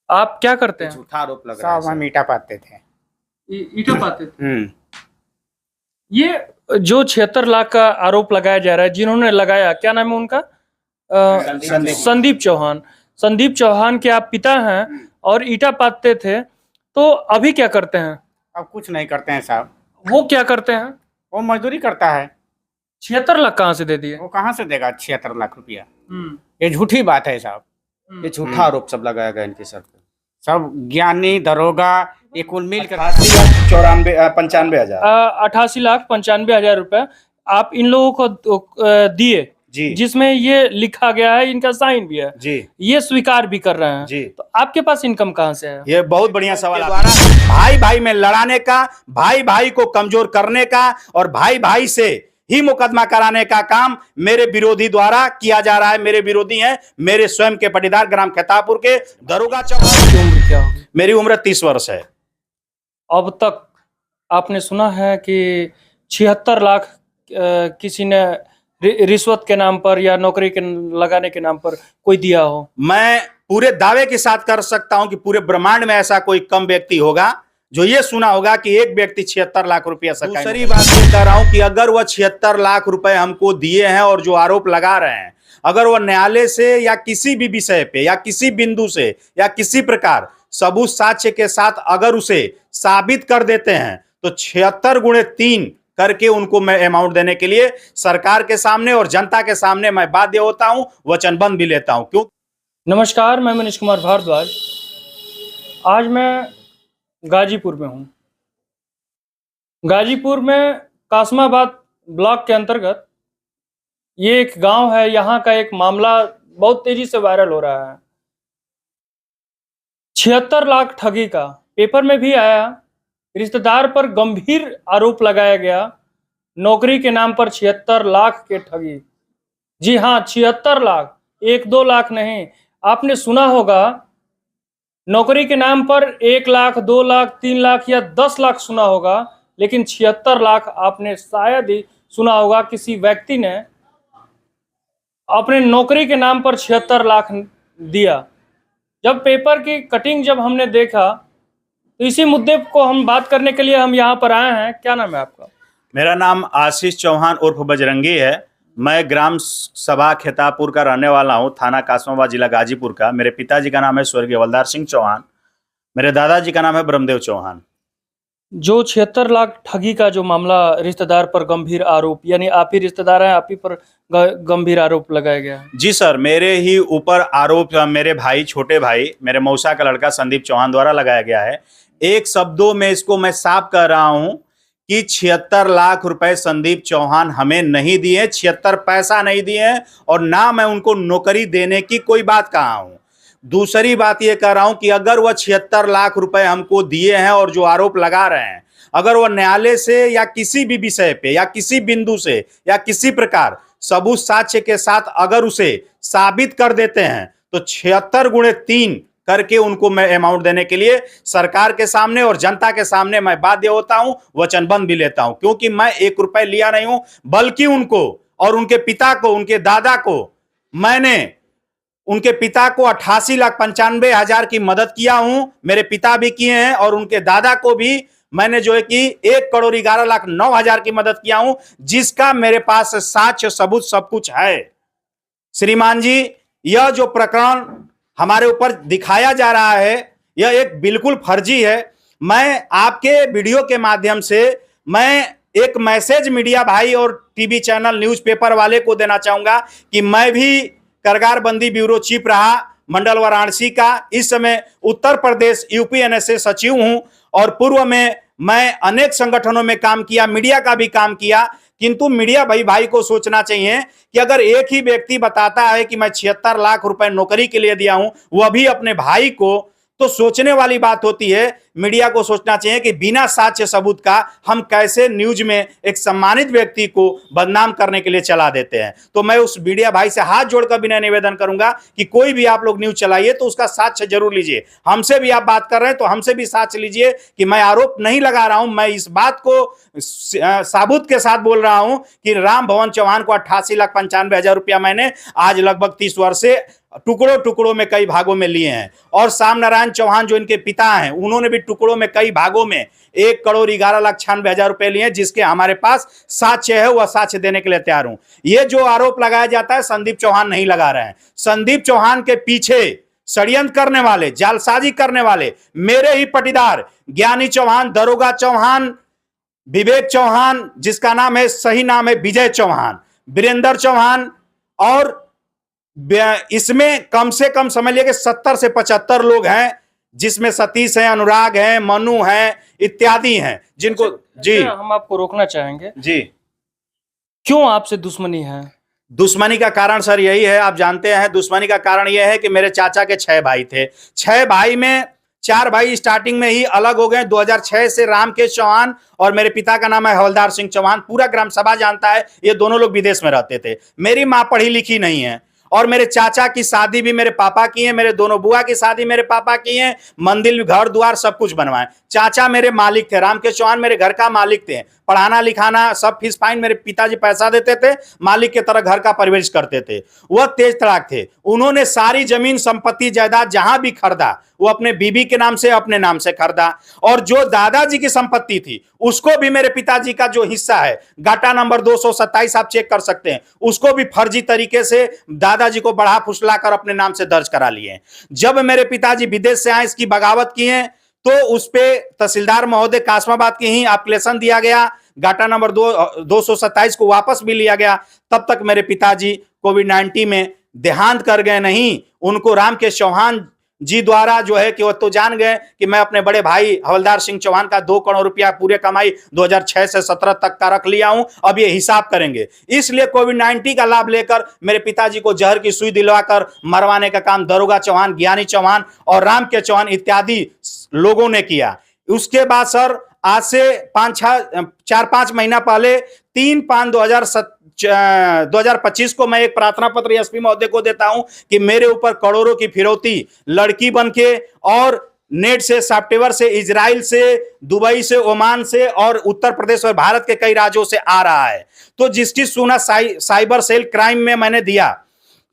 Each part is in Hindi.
आप क्या करते हैं? झूठा आरोप लग रहा है सब हम ईटा पाते थे। ईटा पाते थे। हम्म। ये जो 76 लाख का आरोप लगाया जा रहा है, जिन्होंने लगाया, क्या नाम है उनका? संदीप चौहान। संदीप चौहान के आप पिता हैं और ईटा पाते थे, तो अभी क्या करते हैं? अब कुछ नहीं करते हैं साहब। वो क्या करते हैं? वो मजदूरी करता है। 76 लाख कहाँ से दे दिए? वो कहाँ से देगा 76 लाख रुपया? ये झूठी बात है साहब। ये झूठा आरोप सब लगाया गया इनके सर पे। सब ज्ञानी दरोगा ये कुल मिलकर 85,95,हजार 88,95,000 रुपए आप इन लोगों को दिए, जी, जिसमें ये लिखा गया है, इनका साइन भी है जी, ये स्वीकार भी कर रहे हैं जी। तो आपके पास इनकम कहाँ से है? ये बहुत बढ़िया सवाल द्वारा भाई भाई में लड़ाने का, भाई भाई को कमजोर करने का और भाई भाई से ही मुकदमा कराने का काम मेरे विरोधी द्वारा किया जा रहा है। मेरे विरोधी हैं मेरे स्वयं के पटीदार ग्राम खेतापुर के दरोगा चौहान। आपकी उम्र क्या होगी? मेरी उम्र 30 वर्ष है। अब तक आपने सुना है कि 76 लाख किसी ने रिश्वत के नाम पर या नौकरी के लगाने के नाम पर कोई दिया हो? मैं पूरे दावे के साथ कर सकता हूं कि पूरे ब्रह्मांड में ऐसा कोई कम व्यक्ति होगा जो ये सुना होगा कि एक व्यक्ति 76 लाख रुपया सका। दूसरी बात ये कह रहा हूं कि अगर वह 76 लाख रुपए हमको दिए हैं और जो आरोप लगा रहे हैं, अगर वह न्यायालय से या किसी भी विषय पे या किसी बिंदु से या किसी प्रकार सबूत साक्ष्य के साथ अगर उसे साबित कर देते हैं तो 76 गुणे 3 करके उनको मैं अमाउंट देने के लिए सरकार के सामने और जनता के सामने मैं बाध्य होता हूं, वचनबंध भी लेता हूं। क्यों? नमस्कार, मैं मनीष कुमार भारद्वाज। आज मैं गाजीपुर में हूँ। गाजीपुर में कासमाबाद ब्लॉक के अंतर्गत ये एक गांव है। यहाँ का एक मामला बहुत तेजी से वायरल हो रहा है। 76 लाख ठगी का पेपर में भी आया। रिश्तेदार पर गंभीर आरोप लगाया गया। नौकरी के नाम पर 76 लाख के ठगी। जी हाँ, 76 लाख, 1-2 लाख नहीं। आपने सुना होगा नौकरी के नाम पर 1 लाख, 2 लाख, 3 लाख या 10 लाख सुना होगा, लेकिन 76 लाख आपने शायद ही सुना होगा किसी व्यक्ति ने अपने नौकरी के नाम पर 76 लाख दिया। जब पेपर की कटिंग जब हमने देखा तो इसी मुद्दे को हम बात करने के लिए हम यहाँ पर आए हैं। क्या नाम है आपका? मेरा नाम आशीष चौहान उर्फ बजरंगी है। मैं ग्राम सभा खेतापुर का रहने वाला हूँ, थाना कासमाबाद, जिला गाजीपुर का। मेरे पिताजी का नाम है स्वर्गीय हवलदार सिंह चौहान। मेरे दादाजी का नाम है ब्रह्मदेव चौहान। जो 76 लाख ठगी का जो मामला, रिश्तेदार पर गंभीर आरोप, यानी आप ही रिश्तेदार हैं, आप ही पर गंभीर आरोप लगाया गया है? जी सर, मेरे ही ऊपर आरोप मेरे भाई, छोटे भाई, मेरे मौसा का लड़का संदीप चौहान द्वारा लगाया गया है। एक शब्दों में इसको मैं साफ कह रहा हूं कि 76 लाख रुपए संदीप चौहान हमें नहीं दिए, 76 पैसा नहीं दिए और ना मैं उनको नौकरी देने की कोई बात कहा हूं। दूसरी बात यह कह रहा हूं कि अगर वह 76 लाख रुपए हमको दिए हैं और जो आरोप लगा रहे हैं, अगर वह न्यायालय से या किसी भी विषय पे या किसी बिंदु से या किसी प्रकार सबूत साक्ष्य के साथ अगर उसे साबित कर देते हैं तो 76 गुणे 3 करके उनको मैं अमाउंट देने के लिए सरकार के सामने और जनता के सामने मैं बाध्य होता हूं, वचनबंध भी लेता हूं। क्योंकि मैं 1 रुपए लिया नहीं हूं, बल्कि उनको और उनके पिता को, उनके दादा को, मैंने उनके पिता को 88,95,000 की मदद किया हूं। मेरे पिता भी किए हैं और उनके दादा को भी मैंने जो है कि 1,11,09,000 की मदद किया हूं, जिसका मेरे पास साक्ष्य सबूत सब कुछ है। श्रीमान जी, यह जो प्रकरण हमारे ऊपर दिखाया जा रहा है यह एक बिल्कुल फर्जी है। मैं आपके वीडियो के माध्यम से मैं एक मैसेज मीडिया भाई और टीवी चैनल, न्यूज़पेपर वाले को देना चाहूंगा कि मैं भी कारागार बंदी ब्यूरो चीफ रहा, मंडल वाराणसी का। इस समय उत्तर प्रदेश यूपी एनएसए सचिव हूं और पूर्व में मैं अनेक संगठनों में काम किया, मीडिया का भी काम किया। किंतु मीडिया भाई को सोचना चाहिए कि अगर एक ही व्यक्ति बताता है कि मैं 76 लाख रुपए नौकरी के लिए दिया हूं, वह भी अपने भाई को, तो सोचने वाली बात होती है मीडिया को सोचना चाहिए कि बिना साक्ष्य सबूत का हम कैसे न्यूज में एक सम्मानित व्यक्ति को बदनाम करने के लिए चला देते हैं। तो मैं उस मीडिया भाई से हाथ जोड़कर विनय निवेदन करूंगा कि कोई भी आप लोग न्यूज चलाइए तो उसका साक्ष्य जरूर लीजिए। हमसे भी आप बात कर रहे हैं तो हमसे भी साक्ष्य लीजिए कि मैं आरोप नहीं लगा रहा हूं, मैं इस बात को साबुत के साथ बोल रहा हूं कि राम भवन चौहान को 88,95,000 रुपया मैंने आज लगभग 30 वर्ष से टुकड़ों टुकड़ों में कई भागों में लिए हैं। और श्याम नारायण चौहान जो इनके पिता हैं उन्होंने भी टुकड़ों में कई भागों में 1,11,96,000 रुपए लिए, जिसके हमारे पास साक्ष्य है, वह साक्ष्य देने के लिए तैयार हूं। यह जो आरोप लगाया जाता है संदीप चौहान नहीं लगा रहे हैं। संदीप चौहान के पीछे षड्यंत्र करने वाले, जालसाजी करने वाले मेरे ही पटीदार ज्ञानी चौहान, दरोगा चौहान, विवेक चौहान जिसका नाम है, सही नाम है विजय चौहान, वीरेंद्र चौहान, और इसमें कम से कम समझ लिया कि 70 से 75 लोग हैं, जिसमें सतीश है, अनुराग है, मनु है इत्यादि हैं जिनको जी हम आपको रोकना चाहेंगे। जी क्यों आपसे दुश्मनी है? दुश्मनी का कारण सर यही है, आप जानते हैं, दुश्मनी का कारण यह है कि मेरे चाचा के 6 भाई थे। 6 भाई में 4 भाई स्टार्टिंग में ही अलग हो गए 2006 से। रामकेश चौहान और मेरे पिता का नाम है हवलदार सिंह चौहान, पूरा ग्राम सभा जानता है। ये दोनों लोग विदेश में रहते थे। मेरी माँ पढ़ी लिखी नहीं है और मेरे चाचा की शादी भी मेरे पापा की है, मेरे दोनों बुआ की शादी मेरे पापा की है, मंदिर घर द्वार सब कुछ बनवाए। चाचा मेरे मालिक थे, रामकेश चौहान मेरे घर का मालिक थे, पढ़ाना लिखाना सब फीस फाइन मेरे पिताजी पैसा देते थे, मालिक की तरह घर का परवरिश करते थे। वह तेज तड़ाक थे। उन्होंने सारी जमीन संपत्ति जायदाद जहां भी खरीदा वो अपने बीबी के नाम से, अपने नाम से खरीदा। और जो दादाजी की संपत्ति थी उसको भी मेरे पिताजी का जो हिस्सा है, गाटा नंबर 227 आप चेक कर सकते हैं, उसको भी फर्जी तरीके से दादाजी को बढ़ा फुसला कर अपने नाम से दर्ज करा लिए। जब मेरे पिताजी विदेश से आए, इसकी बगावत की है, तो उस पे तहसीलदार महोदय कासमाबाद की ही एप्लीकेशन दिया गया, गाटा नंबर 227 को वापस भी लिया गया। तब तक मेरे पिताजी कोविड-19 में देहांत कर गए नहीं। उनको रामकेश चौहान जी द्वारा जो है कि वो तो जान गए कि मैं अपने बड़े भाई हवलदार सिंह चौहान का 2 करोड़ रुपया पूरे कमाई 2006 से 17 तक का रख लिया हूं, अब ये हिसाब करेंगे। इसलिए कोविड-19 का लाभ लेकर मेरे पिताजी को जहर की सुई दिलवाकर मरवाने का काम दरोगा चौहान, ज्ञानी चौहान और राम के चौहान इत्यादि लोगों ने किया। उसके बाद सर आज से 4-5 महीना पहले 3/5/2025 को मैं एक प्रार्थना पत्र एसपी महोदय को देता हूं कि मेरे ऊपर करोड़ों की फिरौती लड़की बनके और नेट से, सॉफ्टवेयर से, इजराइल से, दुबई से, ओमान से और उत्तर प्रदेश और भारत के कई राज्यों से आ रहा है। तो जिसकी सूचना साइबर सेल क्राइम में मैंने दिया,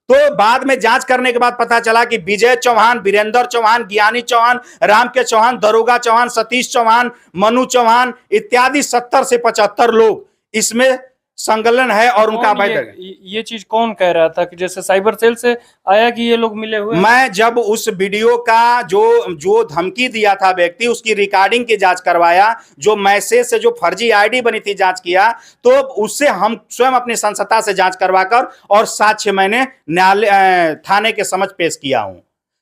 तो बाद में जांच करने के बाद पता चला कि विजय चौहान, वीरेंद्र चौहान, ज्ञानी चौहान, राम के चौहान, दरोगा चौहान, सतीश चौहान, मनु चौहान इत्यादि 70 से 75 लोग इसमें संलग्न है और उनका ये चीज कौन कह रहा था कि जैसे साइबर सेल से आया कि ये लोग मिले हुए? मैं जब उस वीडियो का जो धमकी दिया था व्यक्ति, उसकी रिकॉर्डिंग की जांच करवाया, जो मैसेज से जो फर्जी आईडी बनी थी जांच किया, तो उससे हम स्वयं अपनी संस्था से जांच करवाकर और साक्ष्य मैंने न्यायालय थाने के समक्ष पेश किया हूं,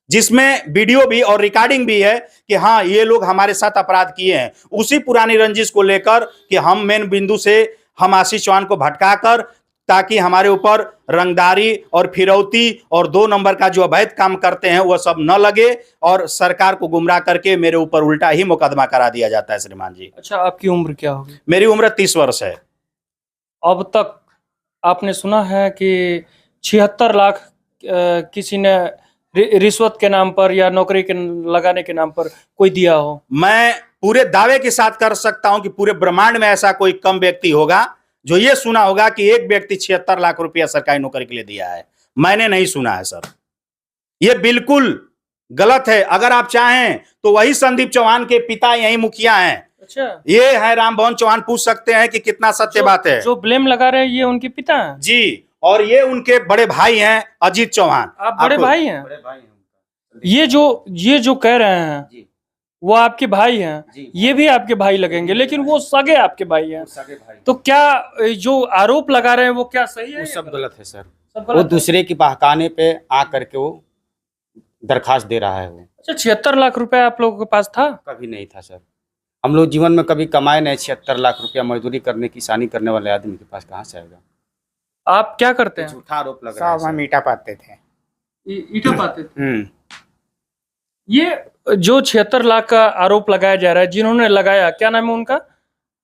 जिसमें वीडियो भी और रिकॉर्डिंग भी है कि हाँ ये लोग हमारे साथ अपराध किए हैं। उसी पुरानी रंजिश को लेकर कि हम मेन बिंदु से हम आशीष चौहान को भटकाकर ताकि हमारे ऊपर रंगदारी और फिरौती और 2 नंबर का जो अवैध काम करते हैं वह सब न लगे और सरकार को गुमराह करके मेरे ऊपर उल्टा ही मुकदमा करा दिया जाता है श्रीमान जी। अच्छा, आपकी उम्र क्या होगी? मेरी उम्र 30 वर्ष है। अब तक आपने सुना है कि 76 लाख किसी ने रिश्वत के नाम पर या नौकरी के लगाने के नाम पर कोई दिया हो? मैं पूरे दावे के साथ कर सकता हूं कि पूरे ब्रह्मांड में ऐसा कोई कम व्यक्ति होगा जो ये सुना होगा कि एक व्यक्ति 76 लाख रुपया सरकारी नौकरी के लिए दिया है। मैंने नहीं सुना है सर, ये बिल्कुल गलत है। अगर आप चाहें तो वही संदीप चौहान के पिता यही मुखिया हैं। अच्छा, ये है राम भवन चौहान, पूछ सकते हैं कि कितना सत्य बात है। जो ब्लेम लगा रहे हैं ये उनके पिता हैं जी, और ये उनके बड़े भाई हैं अजीत चौहान। आप बड़े भाई हैं? ये जो कह रहे हैं जी, वो आपके भाई हैं, ये भी आपके भाई लगेंगे, लेकिन वो सगे आपके भाई हैं। तो क्या जो आरोप लगा रहे हैं वो क्या सही है? वो सब गलत है सर। सब वो गलत है? दूसरे की बहकाने पे आ करके वो दरखास्त दे रहा है। वो अच्छा, 76 लाख रुपए आप लोगों के पास था? कभी नहीं था सर। हम लोग जीवन में कभी कमाए नहीं। 76 लाख रुपया मजदूरी करने किसानी करने वाले आदमी के पास कहाँ से आएगा? आप क्या करते हैं? झूठा आरोप लग रहा है। हम ईटा पाते थे। ईटा पाते थे। हम्म। ये जो 76 लाख का आरोप लगाया जा रहा है, जिन्होंने लगाया, क्या नाम है उनका?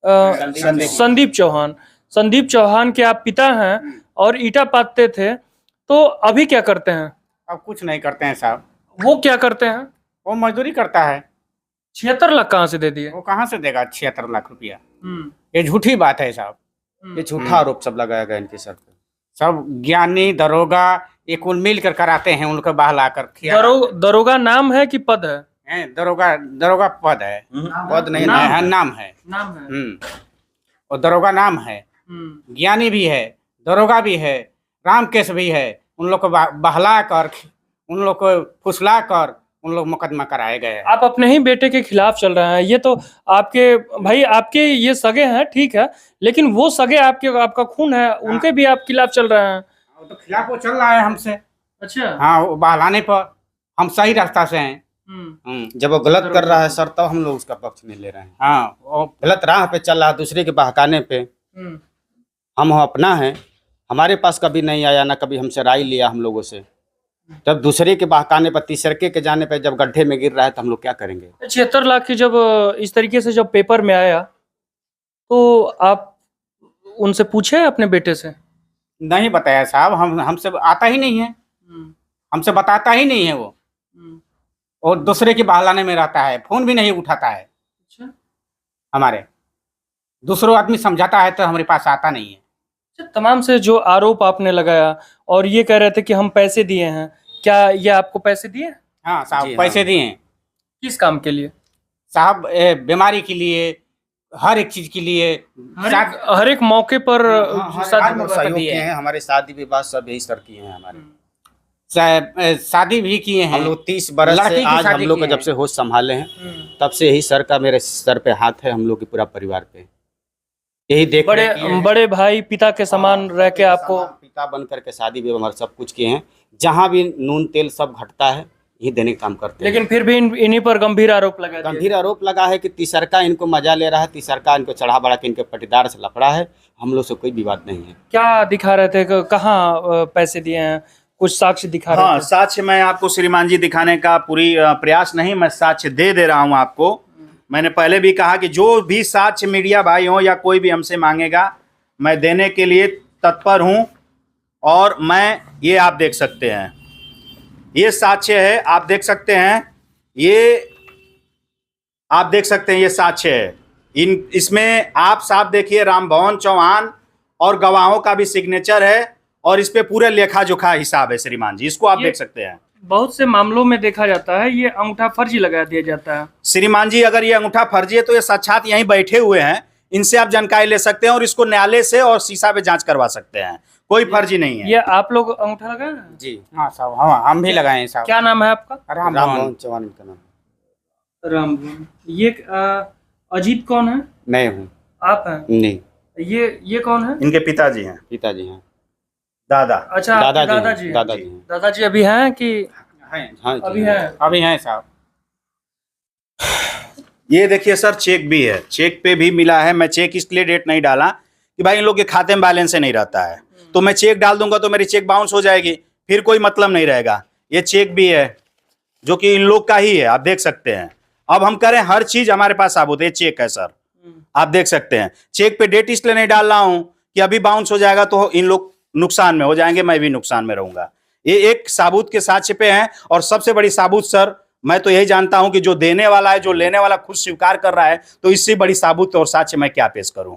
संदीप चौहान। संदीप चौहान के आप पिता हैं और ईटा पाथते थे, तो अभी क्या करते हैं? अब कुछ नहीं करते हैं साहब। वो क्या करते हैं? वो मजदूरी करता है। 76 लाख कहाँ से दे दिए? वो कहाँ से देगा 76 लाख रुपया? हम्म, ये झूठी बात है साहब। ये झूठा आरोप सब लगाया गया इनके सर पे। सब ज्ञानी दरोगा ये कुल मिल कर कराते हैं, उनको बहला कर दरोगा नाम है कि पद है? हैं, दरोगा पद है। पद नहीं नाम नाम है, नाम है। नाम है। और दरोगा नाम है। ज्ञानी भी है, दरोगा भी है, रामकेश भी है। उन लोग को बहला कर, उन लोग को फुसला कर उन लोग मुकदमा कराए गए हैं। आप अपने ही बेटे के खिलाफ चल रहे हैं। ये तो आपके भाई, आपके ये सगे हैं, ठीक है, लेकिन वो सगे आपका खून है, उनके भी आप खिलाफ चल रहे हैं। तो खिलाफ वो चल रहा है हमसे। अच्छा। हाँ, वो बहलाने पर हम सही रास्ता से हैं। जब वो गलत कर रहा है सर, तब हम लोग उसका पक्ष नहीं ले रहे हैं। हाँ, वो गलत राह पे चल रहा है, दूसरे के बहकाने पे। हम अपना है, हमारे पास कभी नहीं आया, ना कभी हमसे राय लिया हम लोगों से। जब दूसरे के बहकाने पर, तीसरे के जाने पर जब गड्ढे में गिर रहा है, तो हम लोग क्या करेंगे? 76 लाख की जब इस तरीके से जब पेपर में आया, तो आप उनसे पूछे अपने बेटे से? नहीं बताया साहब। हमसे आता ही नहीं है, हमसे बताता ही नहीं है वो। और दूसरे के बहलाने में रहता है, फोन भी नहीं उठाता है। अच्छा। हमारे दूसरों आदमी समझाता है तो हमारे पास आता नहीं है। तमाम से जो आरोप आपने लगाया और ये कह रहे थे कि हम पैसे दिए हैं, क्या ये आपको पैसे दिए? हाँ साहब, जी, पैसे हाँ। दिए हैं किस काम के लिए? साहब। बीमारी के लिए, हर एक चीज के लिए। हर एक मौके पर हर हम लोग मौके पर सहयोग दिए किए हैं। हैं, हमारे शादी विवाह सब यही सर किए हैं हमारे। शादी भी किए हैं। हम लोग 30 बरस लड़की से, की आज शादी हम लोग किए जब से होश संभाले हैं, तब से यही सर का मेरे सर पे हाथ है, हम लोग के पूरा परिवार पे। यही देख बड़े भाई पिता के समान रह के आपको पिता बन करके शादी विवाह हमारे सब कुछ किए हैं। जहाँ भी नून तेल सब घटता है, यही देने का काम करते हैं। लेकिन फिर भी इन्हीं पर गंभीर आरोप लगा दिए। गंभीर आरोप लगा है कि तीसरका इनको मजा ले रहा है, तीसरका इनको चढ़ा बढ़ा के इनके पटीदार से लफड़ा है। हम लोग से कोई विवाद नहीं है। क्या दिखा रहे थे, कहाँ पैसे दिए हैं? कुछ साक्ष्य दिखा रहे हाँ, थे? साक्ष्य मैं आपको श्रीमान जी दिखाने का पूरी प्रयास नहीं, मैं साक्ष्य दे रहा हूँ आपको। मैंने पहले भी कहा कि जो भी साक्ष्य मीडिया भाई हो या कोई भी हमसे मांगेगा, मैं देने के लिए तत्पर हूँ। और मैं, ये आप देख सकते हैं, ये साक्ष्य है, आप देख सकते हैं, ये आप देख सकते हैं, ये साक्ष्य है। इसमें आप साफ देखिए, रामभवन चौहान और गवाहों का भी सिग्नेचर है, और इस पे पूरे लेखा जोखा हिसाब है श्रीमान जी, इसको आप देख सकते हैं। बहुत से मामलों में देखा जाता है ये अंगूठा फर्जी लगा दिया जाता है। श्रीमान जी, अगर ये अंगूठा फर्जी है तो ये साक्षात यहीं बैठे हुए हैं, इनसे आप जानकारी ले सकते हैं और इसको न्यायालय से और शीशा पे जांच करवा सकते हैं। कोई फर्जी नहीं है। ये आप लोग अंगूठा लगाए हैं? जी, हाँ साहब, हाँ हम भी लगाए हैं साहब। क्या नाम है आपका? रामभवन चौहान इनका नाम। राम। ये अजीत कौन है? मैं हूँ। आप हैं? नहीं, ये कौन है? इनके पिताजी हैं, पिताजी हैं। दादा। अच्छा, आपके दादाजी हैं, दादाजी हैं। दादाजी हैं। दादाजी अभी हैं कि हाँ जी, अभी हैं? अभी हैं साहब। ये देखिए सर, चेक भी है, चेक पे भी मिला है। मैं चेक इसलिए डेट नहीं डाला कि भाई इन लोग के खाते में बैलेंस से नहीं रहता है, तो मैं चेक डाल दूंगा तो मेरी चेक बाउंस हो जाएगी, फिर कोई मतलब नहीं रहेगा। ये चेक भी है जो कि इन लोग का ही है, आप देख सकते हैं। अब हम करें हर चीज हमारे पास साबुत है, चेक है सर, आप देख सकते हैं। चेक पे डेट इसलिए नहीं डाल रहा हूं कि अभी बाउंस हो जाएगा तो इन लोग नुकसान में हो जाएंगे, मैं भी नुकसान में रहूंगा। ये एक साबुत के साक्ष्य पे है। और सबसे बड़ी साबुत सर, मैं तो यही जानता हूं कि जो देने वाला है, जो लेने वाला खुद स्वीकार कर रहा है, तो इससे बड़ी साबुत और साक्ष्य मैं क्या पेश करूं।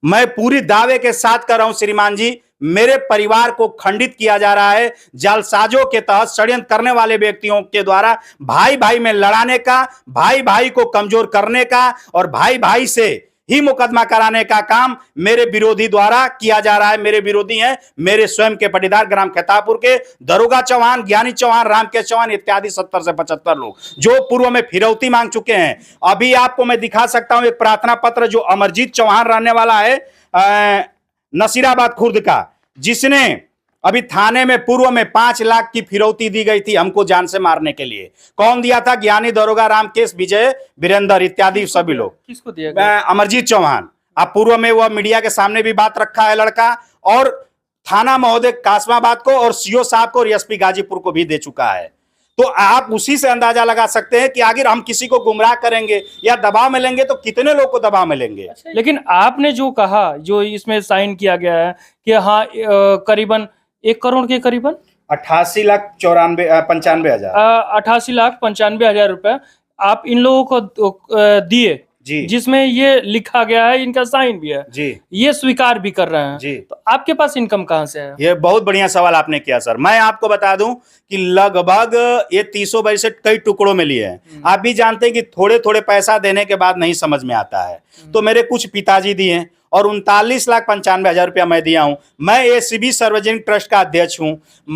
मैं पूरी दावे के साथ कर रहा हूं श्रीमान जी, मेरे परिवार को खंडित किया जा रहा है जालसाजों के तहत, षड्यंत्र करने वाले व्यक्तियों के द्वारा भाई भाई में लड़ाने का, भाई भाई को कमजोर करने का और भाई भाई से ही मुकदमा कराने का काम मेरे विरोधी द्वारा किया जा रहा है। मेरे विरोधी हैं मेरे स्वयं के पटीदार ग्राम खेतापुर के दरोगा चौहान, ज्ञानी चौहान, रामकेश चौहान इत्यादि 70 से 75 लोग जो पूर्व में फिरौती मांग चुके हैं। अभी आपको मैं दिखा सकता हूं एक प्रार्थना पत्र जो अमरजीत चौहान रहने वाला है नसीराबाद खुर्द का, जिसने अभी थाने में पूर्व में 5 लाख की फिरौती दी गई थी हमको जान से मारने के लिए। कौन दिया था? ज्ञानी दरोगा रामकेश, विजय, वीरेंद्र इत्यादि सभी लोग। किसको दिया गया? अमरजीत चौहान। आप पूर्व में वह मीडिया के सामने भी बात रखा है लड़का, और थाना महोदय कासमाबाद को और सीओ साहब को और एसपी गाजीपुर को भी दे चुका है। तो आप उसी से अंदाजा लगा सकते हैं कि आखिर हम किसी को गुमराह करेंगे या दबाव में लेंगे तो कितने लोग को दबाव में लेंगे। लेकिन आपने जो कहा, जो इसमें साइन किया गया है कि हाँ करीबन 1 करोड़ के करीबन 88,95,हजार 88,95,000 रुपए आप इन लोगों को दिए, जी जिसमें ये लिखा गया है, इनका साइन भी है, जी ये स्वीकार भी कर रहे हैं जी। तो आपके पास इनकम कहाँ से है? ये बहुत बढ़िया सवाल आपने किया सर। मैं आपको बता दूं कि लगभग ये 300 बजट कई टुकड़ों में लिए हैं। आप भी जानते हैं कि थोड़े थोड़े पैसा देने के बाद नहीं समझ में आता है। तो मेरे कुछ पिताजी दिए और 39,95,000 रुपया मैं दिया हूं। मैं एसीबी सार्वजनिक ट्रस्ट का अध्यक्ष हूं।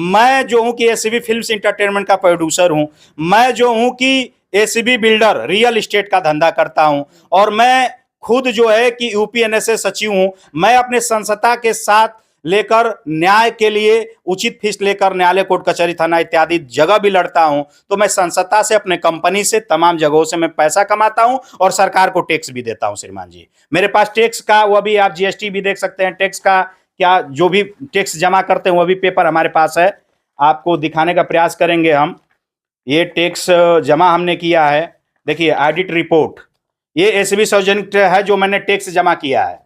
मैं जो हूं कि एसीबी फिल्म्स इंटरटेनमेंट का प्रोड्यूसर हूं। मैं जो हूं कि एसीबी बिल्डर रियल एस्टेट का धंधा करता हूं और मैं खुद जो है कि यूपीएनएसए सचिव हूं। मैं अपने संस्था के साथ लेकर न्याय के लिए उचित फीस लेकर न्यायालय, कोर्ट कचहरी, थाना इत्यादि जगह भी लड़ता हूं। तो मैं संस्था से, अपने कंपनी से, तमाम जगहों से मैं पैसा कमाता हूं और सरकार को टैक्स भी देता हूं। श्रीमान जी, मेरे पास टैक्स का, वह भी आप जीएसटी भी देख सकते हैं, टैक्स का क्या जो भी टैक्स जमा करते हैं वह भी पेपर हमारे पास है। आपको दिखाने का प्रयास करेंगे हम। ये टैक्स जमा हमने किया है, देखिए ऑडिट रिपोर्ट, ये एसीबी सार्वजनिक है जो मैंने टैक्स जमा किया है।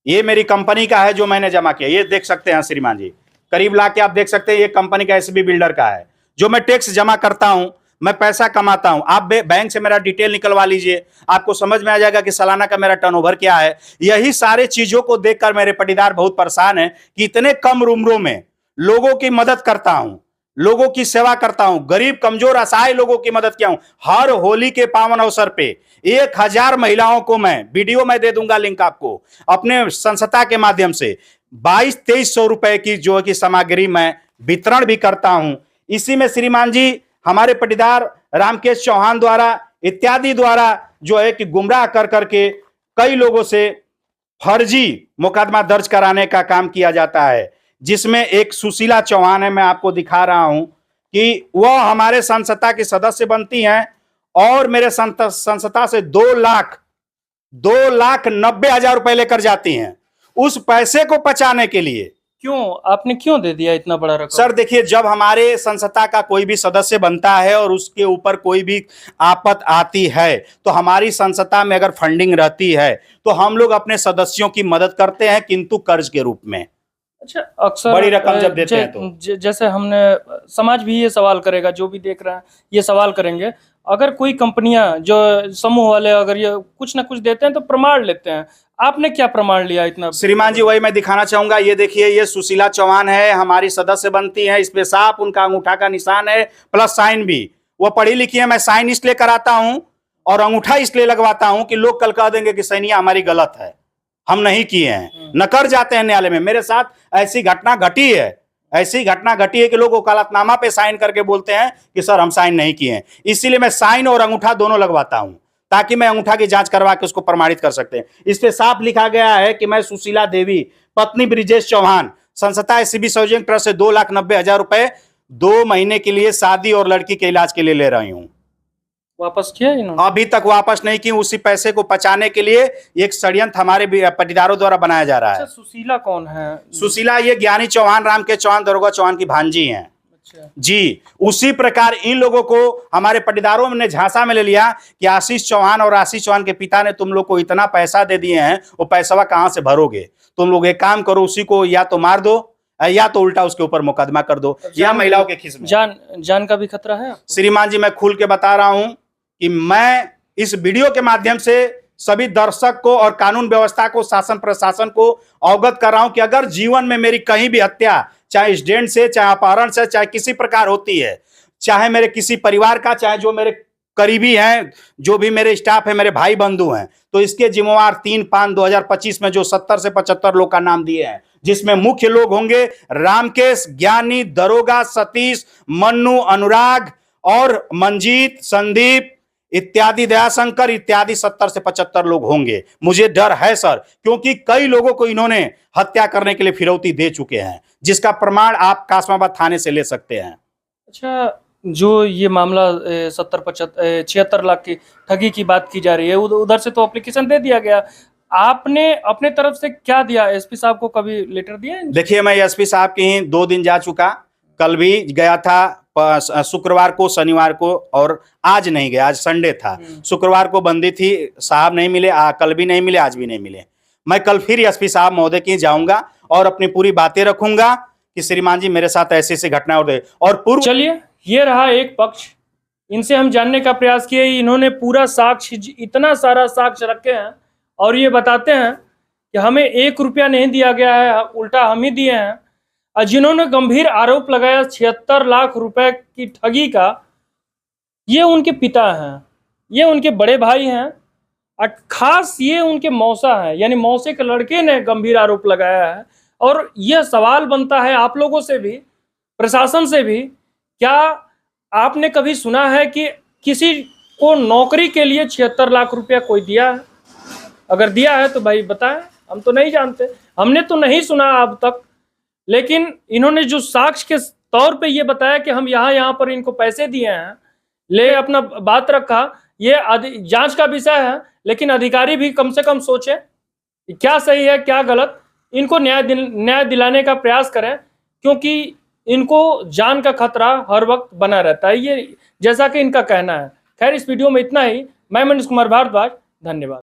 ये मेरी कंपनी का है जो मैंने जमा किया, ये देख सकते हैं श्रीमान जी, करीब ला के आप देख सकते हैं। ये कंपनी का एसीबी बिल्डर का है जो मैं टैक्स जमा करता हूं, मैं पैसा कमाता हूं। आप बैंक से मेरा डिटेल निकलवा लीजिए, आपको समझ में आ जाएगा कि सालाना का मेरा टर्नओवर क्या है। यही सारे चीजों को देखकर मेरे पटीदार बहुत परेशान है कि इतने कम उम्रों में लोगों की मदद करता हूं, लोगों की सेवा करता हूं, गरीब कमजोर असहाय लोगों की मदद किया हूं। हर होली के पावन अवसर पे 1,000 महिलाओं को मैं वीडियो में दे दूंगा, लिंक आपको, अपने संस्था के माध्यम से 2200-2300 रुपए की जो है कि सामग्री मैं वितरण भी करता हूं। इसी में श्रीमान जी हमारे पटीदार रामकेश चौहान द्वारा इत्यादि द्वारा जो है कि गुमराह कर करके कई लोगों से फर्जी मुकदमा दर्ज कराने का काम किया जाता है, जिसमें एक सुशीला चौहान है, मैं आपको दिखा रहा हूं कि वह हमारे संस्था की सदस्य बनती हैं और मेरे संस्था से 2,90,000 रुपए लेकर जाती हैं। उस पैसे को बचाने के लिए आपने क्यों दे दिया इतना बड़ा रकम? सर देखिए, जब हमारे संस्था का कोई भी सदस्य बनता है और उसके ऊपर कोई भी आपत आती है तो हमारी संस्था में अगर फंडिंग रहती है तो हम लोग अपने सदस्यों की मदद करते हैं, किंतु कर्ज के रूप में। अच्छा, अक्सर बड़ी रकम जब देते हैं तो जैसे हमने, समाज भी ये सवाल करेगा, जो भी देख रहे हैं ये सवाल करेंगे, अगर कोई कंपनियां जो समूह वाले अगर ये कुछ ना कुछ देते हैं तो प्रमाण लेते हैं, आपने क्या प्रमाण लिया इतना? श्रीमान जी वही मैं दिखाना चाहूंगा। ये देखिए, ये सुशीला चौहान है, हमारी सदस्य बनती है, इस पे साफ उनका अंगूठा का निशान है, प्लस साइन भी। वो पढ़ी लिखी है, मैं साइन इसलिए कराता हूं और अंगूठा इसलिए लगवाता हूं कि लोग कल कह देंगे कि सैनिया हमारी गलत है, हम नहीं किए हैं, न कर जाते हैं न्यायालय में। मेरे साथ ऐसी घटना घटी है, ऐसी घटना घटी है कि लोग वकालतनामा पे साइन करके बोलते हैं कि सर हम साइन नहीं किए हैं। इसीलिए मैं साइन और अंगूठा दोनों लगवाता हूं ताकि मैं अंगूठा की जांच करवा के उसको प्रमाणित कर सकते हैं। इस पे साफ लिखा गया है कि मैं सुशीला देवी पत्नी ब्रिजेश चौहान संस्था एसीबी सार्वजनिक ट्रस्ट से 2,90,000 रुपए 2 महीने के लिए शादी और लड़की के इलाज के लिए ले रही हूं। वापस किया इन्होंने? अभी तक वापस नहीं की। उसी पैसे को बचाने के लिए एक षड्यंत्र हमारे पटीदारों द्वारा बनाया जा रहा है। अच्छा, सुशीला कौन है? सुशीला ये ज्ञानी चौहान, राम के चौहान, दरोगा चौहान की भांजी हैं। अच्छा जी, उसी प्रकार इन लोगों को हमारे पटीदारों ने झांसा में ले लिया कि आशीष चौहान और आशीष चौहान के पिता ने तुम लोग को इतना पैसा दे दिए हैं, वो पैसा कहां से भरोगे? तुम लोग एक काम करो, उसी को या तो मार दो या तो उल्टा उसके ऊपर मुकदमा कर दो। या महिलाओं के खिस में जान का भी खतरा है श्रीमान जी। मैं खुल के बता रहा हूं कि मैं इस वीडियो के माध्यम से सभी दर्शक को और कानून व्यवस्था को, शासन प्रशासन को अवगत कर रहा हूं कि अगर जीवन में मेरी कहीं भी हत्या, चाहे एक्सीडेंट से, चाहे अपहरण से, चाहे किसी प्रकार होती है, चाहे मेरे किसी परिवार का, चाहे जो मेरे करीबी हैं, जो भी मेरे स्टाफ है, मेरे भाई बंधु हैं, तो इसके जिम्मेवार 3/5/2025 में जो 70 से 75 लोग का नाम दिए हैं, जिसमें मुख्य लोग होंगे रामकेश, ज्ञानी, दरोगा, सतीश, मन्नू, अनुराग और मंजीत, संदीप इत्यादि, दयाशंकर इत्यादि 70 से 75 लोग होंगे। मुझे डर है सर, क्योंकि कई लोगों को इन्होंने हत्या करने के लिए फिरौती दे चुके हैं, जिसका प्रमाण आप कासमाबाद थाने से ले सकते हैं। अच्छा, जो ये मामला 76 लाख की ठगी की बात की जा रही है, उधर से तो एप्लीकेशन दे दिया गया, आपने अपने तरफ से क्या दिया? एसपी साहब को कभी लेटर दिया? देखिए, मैं एसपी साहब के ही 2 दिन जा चुका, कल भी गया था, शुक्रवार को, शनिवार को और आज नहीं गए, आज संडे था। शुक्रवार को बंदी थी, साहब नहीं मिले, कल भी नहीं मिले, आज भी नहीं मिले। मैं कल फिर एसपी साहब महोदय की जाऊंगा और अपनी पूरी बातें रखूंगा कि श्रीमान जी मेरे साथ ऐसी ऐसी घटना और पूर्व। चलिए, ये रहा एक पक्ष, इनसे हम जानने का प्रयास किए। इन्होंने पूरा साक्ष्य, इतना सारा साक्ष्य रखे हैं और ये बताते हैं कि हमें 1 रुपया नहीं दिया गया है, उल्टा हम ही दिए हैं। और जिन्होंने गंभीर आरोप लगाया 76 लाख रुपए की ठगी का, ये उनके पिता हैं, ये उनके बड़े भाई हैं और खास ये उनके मौसा हैं, यानी मौसे के लड़के ने गंभीर आरोप लगाया है। और यह सवाल बनता है आप लोगों से भी, प्रशासन से भी, क्या आपने कभी सुना है कि किसी को नौकरी के लिए 76 लाख रुपया कोई दिया है? अगर दिया है तो भाई बताएं, हम तो नहीं जानते, हमने तो नहीं सुना अब तक। लेकिन इन्होंने जो साक्ष्य के तौर पे ये बताया कि हम यहाँ पर इनको पैसे दिए हैं, ले अपना बात रखा, ये जांच का विषय है। लेकिन अधिकारी भी कम से कम सोचें कि क्या सही है क्या गलत, इनको न्याय दिलाने का प्रयास करें, क्योंकि इनको जान का खतरा हर वक्त बना रहता है, ये जैसा कि इनका कहना है। खैर, इस वीडियो में इतना ही। मैं मनीष कुमार भारद्वाज, धन्यवाद।